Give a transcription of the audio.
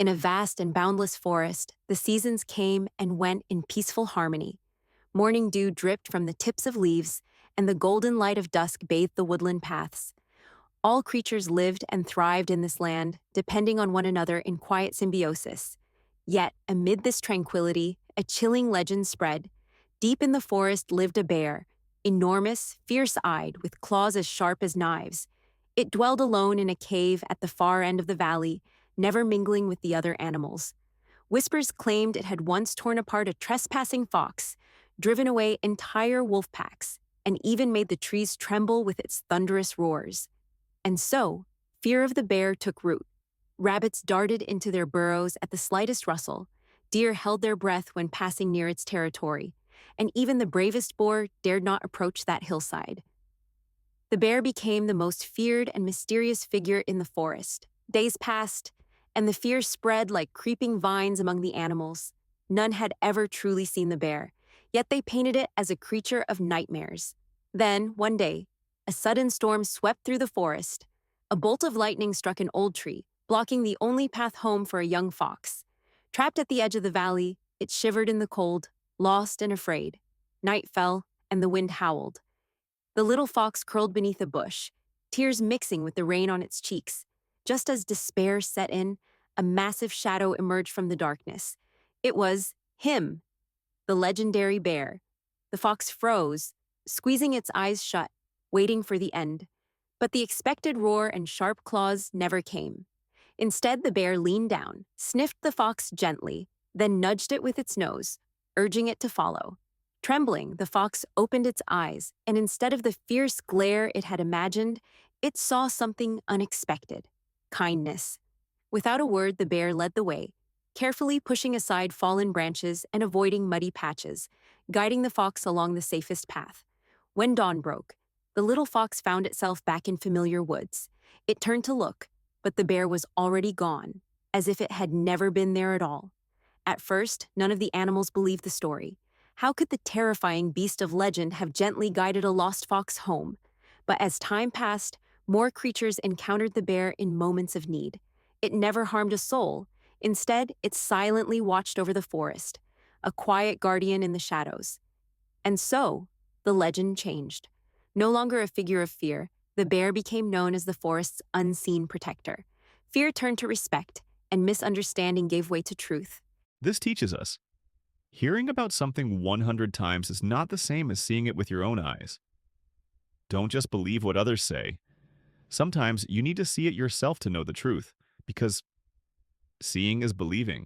In a vast and boundless forest, the seasons came and went in peaceful harmony. Morning dew dripped from the tips of leaves, and the golden light of dusk bathed the woodland paths. All creatures lived and thrived in this land, depending on one another in quiet symbiosis. Yet, amid this tranquility, a chilling legend spread. Deep in the forest lived a bear, enormous, fierce-eyed, with claws as sharp as knives. It dwelled alone in a cave at the far end of the valley, never mingling with the other animals. Whispers claimed it had once torn apart a trespassing fox, driven away entire wolf packs, and even made the trees tremble with its thunderous roars. And so, fear of the bear took root. Rabbits darted into their burrows at the slightest rustle, deer held their breath when passing near its territory, and even the bravest boar dared not approach that hillside. The bear became the most feared and mysterious figure in the forest. Days passed, and the fear spread like creeping vines among the animals. None had ever truly seen the bear, yet they painted it as a creature of nightmares. Then, one day, a sudden storm swept through the forest. A bolt of lightning struck an old tree, blocking the only path home for a young fox. Trapped at the edge of the valley, it shivered in the cold, lost and afraid. Night fell, and the wind howled. The little fox curled beneath a bush, tears mixing with the rain on its cheeks. Just as despair set in, a massive shadow emerged from the darkness. It was him, the legendary bear. The fox froze, squeezing its eyes shut, waiting for the end. But the expected roar and sharp claws never came. Instead, the bear leaned down, sniffed the fox gently, then nudged it with its nose, urging it to follow. Trembling, the fox opened its eyes, and instead of the fierce glare it had imagined, it saw something unexpected: kindness. Without a word, the bear led the way, carefully pushing aside fallen branches and avoiding muddy patches, guiding the fox along the safest path. When dawn broke, the little fox found itself back in familiar woods. It turned to look, but the bear was already gone, as if it had never been there at all. At first, none of the animals believed the story. How could the terrifying beast of legend have gently guided a lost fox home? But as time passed, more creatures encountered the bear in moments of need. It never harmed a soul. Instead, it silently watched over the forest, a quiet guardian in the shadows. And so, the legend changed. No longer a figure of fear, the bear became known as the forest's unseen protector. Fear turned to respect, and misunderstanding gave way to truth. This teaches us. Hearing about something 100 times is not the same as seeing it with your own eyes. Don't just believe what others say. Sometimes you need to see it yourself to know the truth, because seeing is believing.